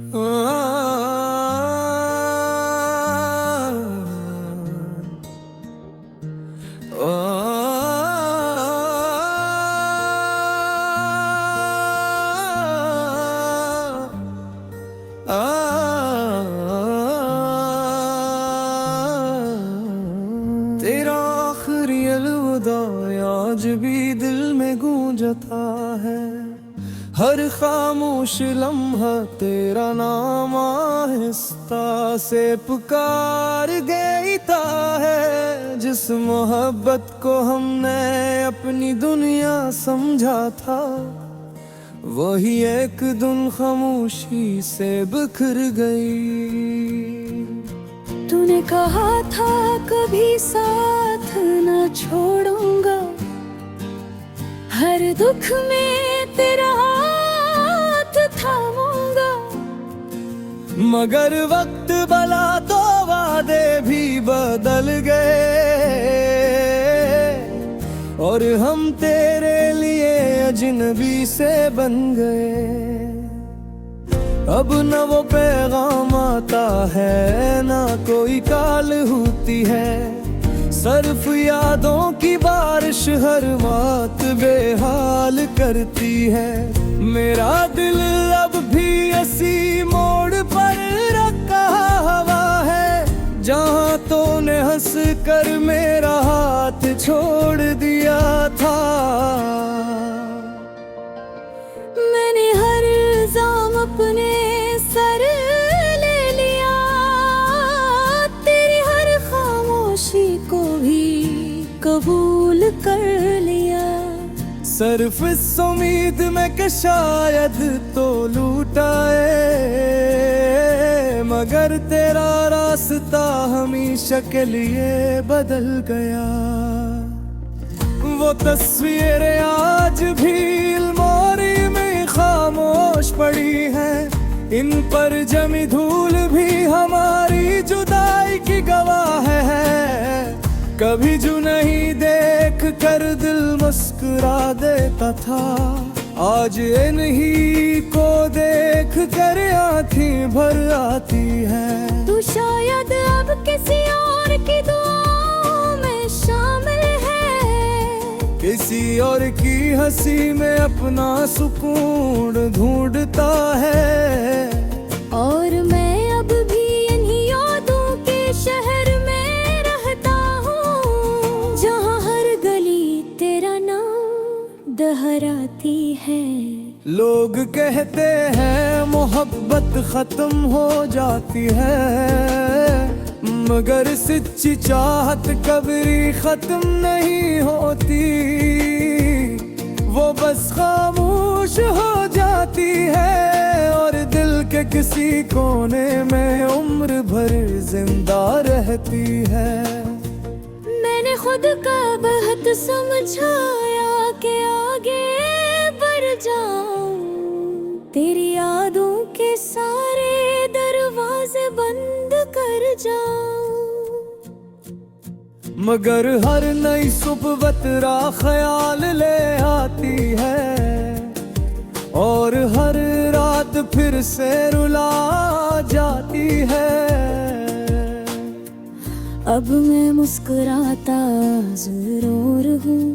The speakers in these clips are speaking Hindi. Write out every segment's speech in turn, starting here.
तेरा आखिरी अलविदा आज भी दिल में गूंजता है। हर खामोश लम्हा तेरा नाम आहिस्ता से पुकार गईता है। जिस मोहब्बत को हमने अपनी दुनिया समझा था, वही एक दिन खामोशी से बिखर गई। तूने कहा था कभी साथ न छोड़ूंगा, हर दुख में तेरा हाथ थामूंगा। मगर वक्त बला तो वादे भी बदल गए, और हम तेरे लिए अजनबी से बन गए। अब न वो पैगाम आता है, ना कोई काल होती है। सिर्फ यादों की बारिश हर बात बेहाल करती है। मेरा दिल अब भी इसी मोड़ पर रखा हुआ है, जहाँ तूने हंस कर मेरा हाथ छोड़ दिया था। मैंने हर इल्जाम अपने सर ले लिया, तेरी हर खामोशी को भी कबूल कर लिया। सिर्फ इस उम्मीद में कि शायद तो लूटाए, मगर तेरा रास्ता हमेशा के लिए बदल गया। वो तस्वीरें आज भी अलमारी में खामोश पड़ी हैं, इन पर जमी धूल भी हमारी जुदाई की गवाह है। कभी जो नहीं देख कर दिल मुस्कुरा देता था, आज इन्हीं को देख कर आंखें भर आती है। तू शायद अब किसी और की दुआओं में शामिल है, किसी और की हंसी में अपना सुकून ढूंढता है। और मैं अब भी इन्हीं यादों के शहर में रहता हूँ, जहाँ हर गली तेरा नाम दोहराती है। लोग कहते हैं मोहब्बत खत्म हो जाती है, मगर सच्ची चाहत कभी खत्म नहीं होती। वो बस खामोश हो जाती है, और दिल के किसी कोने में उम्र भर जिंदा रहती है। मैंने खुद का बहुत समझाया कि आगे बढ़ जाऊं, तेरी यादों के सारे दरवाजे बंद कर जाऊं। मगर हर नई सुबह तेरा ख्याल ले आती है, और हर रात फिर से रुला जाती है। अब मैं मुस्कुराता जरूर हूँ,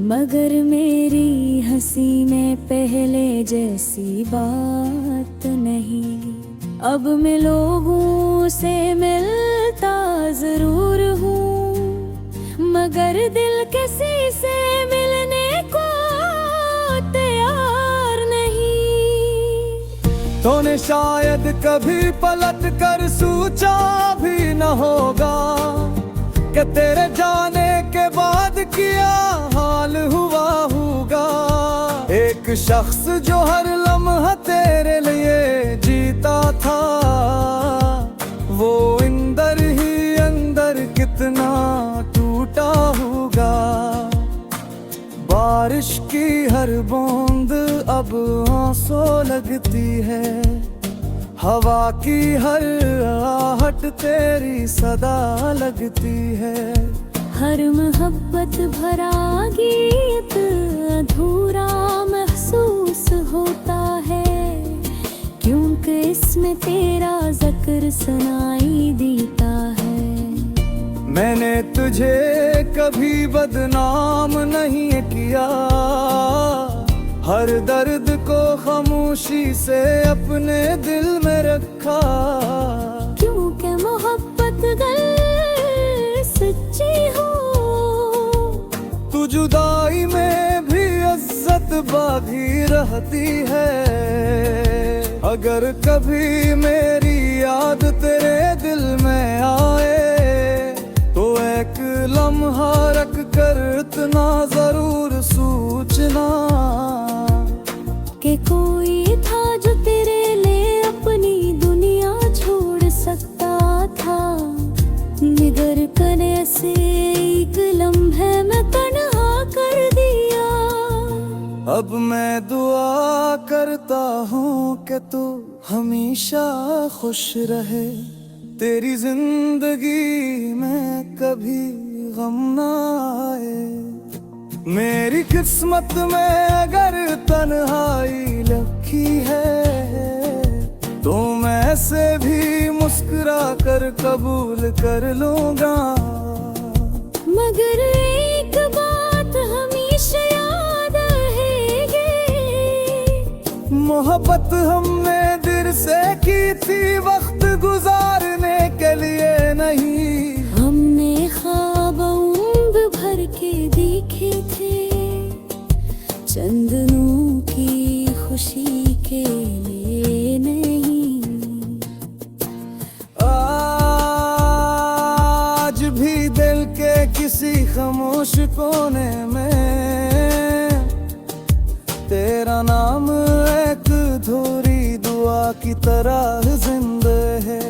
मगर मेरी हंसी में पहले जैसी बात नहीं। अब मैं लोगों से मिलता जरूर हूँ, मगर दिल किसी से मिलने को तैयार नहीं। तूने शायद कभी पलट कर सोचा भी न होगा कि तेरे जाने के बाद क्या हाल हुआ होगा। एक शख्स जो हर लम्हा तेरे लिए जीता था, वो अंदर ही अंदर कितना टूटा होगा। बारिश की हर बूंद अब आंसू लगती है, हवा की हर आहट तेरी सदा लगती है। हर मोहब्बत भरा गीत अधूरा महसूस होता है, क्योंकि फिर सुनाई देता है। मैंने तुझे कभी बदनाम नहीं किया, हर दर्द को खामोशी से अपने दिल में रखा। क्योंकि मोहब्बत अगर सच्ची हो, तू जुदाई में भी इज्जत बाकी रहती है। अगर कभी मेरी याद तेरे दिल में आए, तो एक लम्हा रख कर इतना जरूर सोचना कि कोई था जो तेरे लिए अपनी दुनिया छोड़ सकता था। निगर कने से एक लम्हे में तन्हा कर दिया। अब मैं दुआ करता हूँ कि तू हमेशा खुश रहे, तेरी जिंदगी में कभी गम ना आए। मेरी किस्मत में अगर तन्हाई लिखी है, तो मैं ऐसे भी मुस्कुरा कर कबूल कर लूंगा। मगर एक बात हमेशा याद रहेगी, मोहब्बत हमने दिल से की थी, वक्त गुजारने के लिए नहीं। हमने ख्वाब उम्र भर के देखे थे, चंदनों की खुशी के लिए नहीं। आज भी दिल के किसी खामोश कोने में तेरा नाम एक अधूरी दुआ की तरह जिंदा है।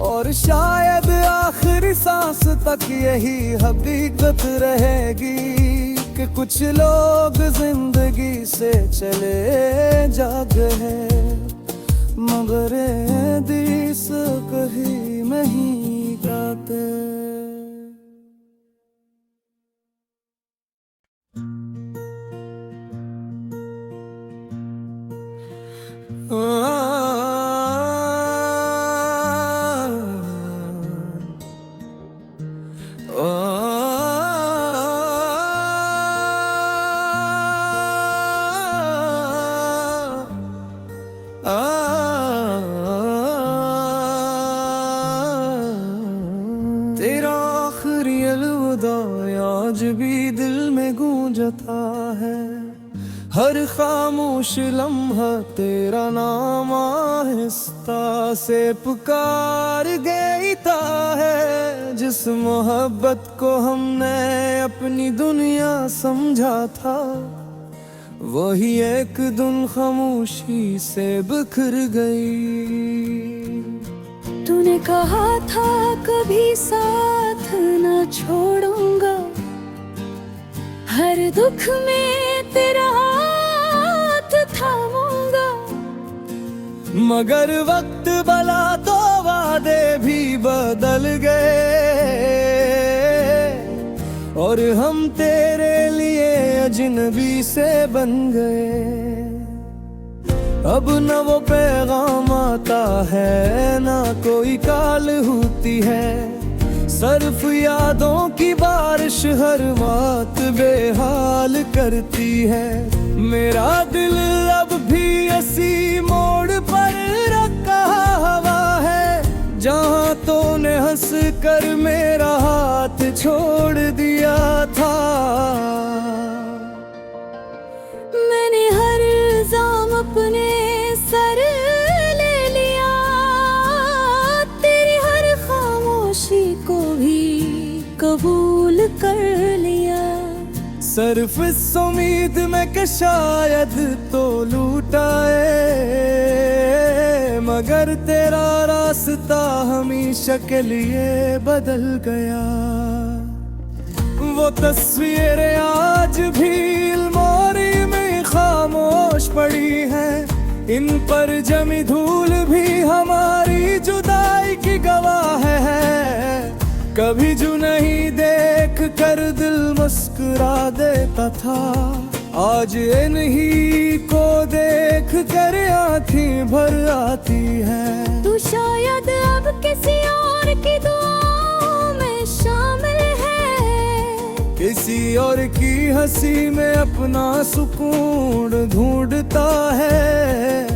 और शायद आखिरी सांस तक यही हकीकत रहेगी कि कुछ लोग जिंदगी से चले जाते हैं, मगर दिस कहीं नहीं गाते। तेरा आखिरी अलविदा आज भी दिल में गूंजता है। हर खामोश लम्हा तेरा नाम आहिस्ता से पुकार गाता है। जिस मोहब्बत को हमने अपनी दुनिया समझा था, वही एक दिन खामोशी से बिखर गई। तूने कहा था कभी साथ न छोड़ूंगा, हर दुख में तेरा हाथ थामूंगा। मगर वक्त बला तो वादे भी बदल गए, और हम तेरे लिए अजनबी से बन गए। अब न वो पैगाम आता है, ना कोई काल होती है। सिर्फ यादों की बारिश हर बात बेहाल करती है। मेरा दिल अब भी इसी मोड़ पर रखा हुआ है, जहाँ तूने हंस कर मेरा हाथ छोड़ दिया था। मैंने हर इल्जाम अपने सर ले लिया, तेरी हर खामोशी को भी कबूल कर लिया। सिर्फ इस उम्मीद में कि शायद तो लूटाए, मगर तेरा रास्ता हमेशा के लिए बदल गया। वो तस्वीरें आज भी अलमारी में खामोश पड़ी हैं, इन पर जमी धूल भी हमारी जुदाई की गवाह है। कभी जो नहीं देख कर दिल मुस्कुरा देता था, आज इन्हीं को देख कर आँखें भर आती है। तू शायद अब किसी और की दुआओं में शामिल है। किसी और की हंसी में अपना सुकून ढूंढता है।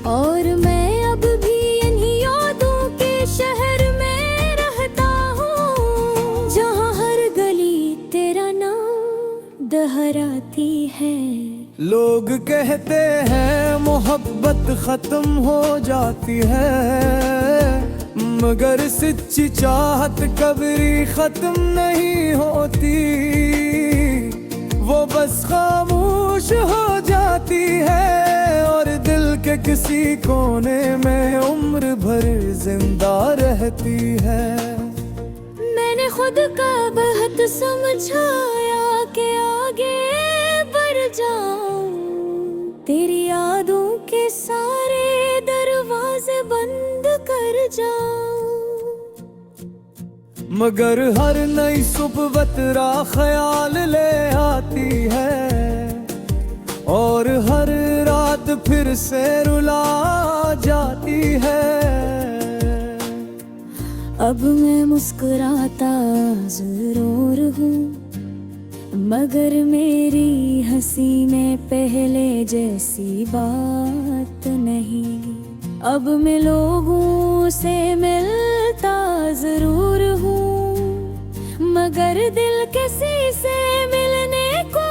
और मैं अब भी इन्हीं यादों के शहर में रहता हूँ, जहाँ हर गली तेरा नाम दोहराती है। लोग कहते हैं मोहब्बत खत्म हो जाती है, मगर सच्ची चाहत कभी खत्म नहीं होती। वो बस खामोश हो जाती है और दिल के किसी कोने में उम्र भर जिंदा रहती है। मैंने खुद का बहुत समझाया कि आगे बढ़ जाऊं, तेरी यादों के सारे दरवाजे बंद कर जाऊं। मगर हर नई सुबह तेरा ख्याल ले आती है और हर रात फिर से रुला जाती है। अब मैं मुस्कुराता जरूर हूँ, मगर मेरी हंसी में पहले जैसी बात नहीं। अब मैं लोगों से मिलता जरूर हूँ, मगर दिल किसी से मिलने को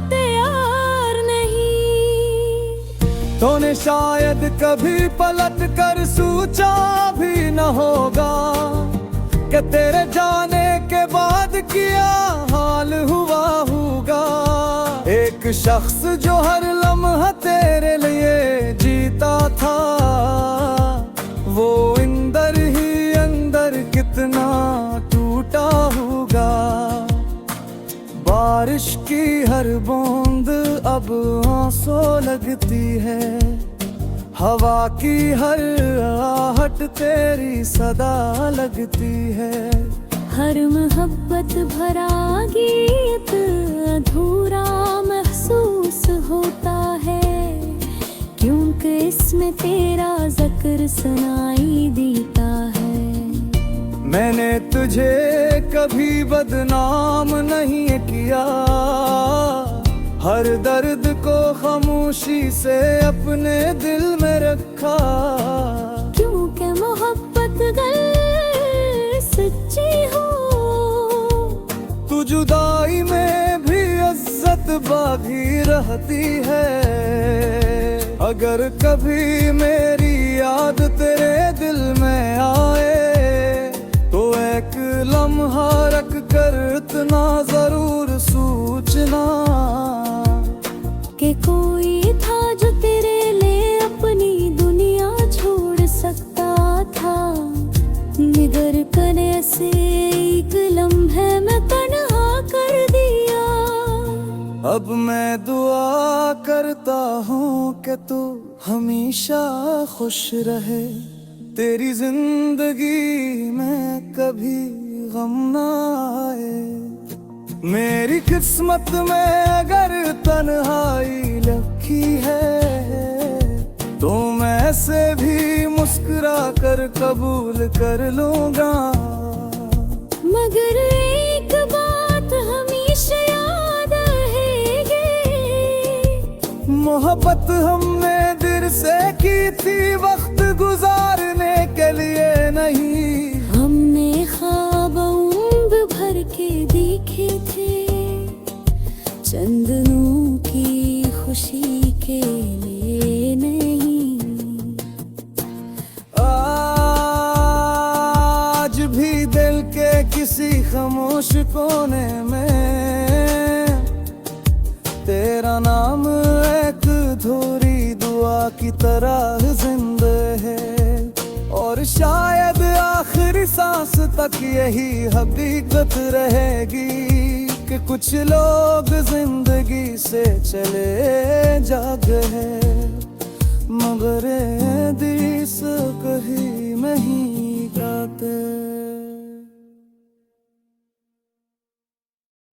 तैयार नहीं। तूने शायद कभी पलट कर सोचा भी न होगा कि तेरे जाने के बाद क्या हाल हुआ होगा। एक शख्स जो हर लम्हा तेरे लिए जीता था, वो अंदर ही अंदर कितना टूटा होगा। बारिश की हर बूंद अब आंसू लगती है, हवा की हर आहट तेरी सदा लगती है। हर मोहब्बत भरा गीत अधूरा महसूस होता है, क्योंकि इसमें तेरा जिक्र सुनाई देता है। मैंने तुझे कभी बदनाम नहीं किया, हर दर्द को खामोशी से अपने दिल में रखा। क्योंकि मोहब्बत अगर सच्ची हो, तू जुदाई में भी इज्जत बाकी रहती है। अगर कभी मेरी याद तेरे दिल में आए, तो एक लम्हा रख कर इतना जरूर सोचना कि कोई था जो तेरे लिए अपनी दुनिया छोड़ सकता था, मगर कने से एक लम्हे में तन्हा कर दिया। अब मैं दुआ करता हूँ कि तू हमेशा खुश रहे, तेरी जिंदगी में कभी गम ना आए। मेरी किस्मत में अगर तन्हाई लिखी है, तो मैं ऐसे भी मुस्कुरा कर कबूल कर लूंगा। मगर एक बात हमेशा याद रहेगी, मोहब्बत हमने दिल से की थी, वक्त गुजारने के लिए नहीं। हमने ख्वाब उम्र भर के देखे थे, चंदनों की खुशी के लिए नहीं। आज भी दिल के किसी खामोश कोने में तेरा नाम एक अधूरी दुआ की तरह जिंदा है। और शायद आखिरी सांस तक यही हकीकत रहेगी कि कुछ लोग जिंदगी से चले जाग है, मगर दिल से कहीं नहीं गाते।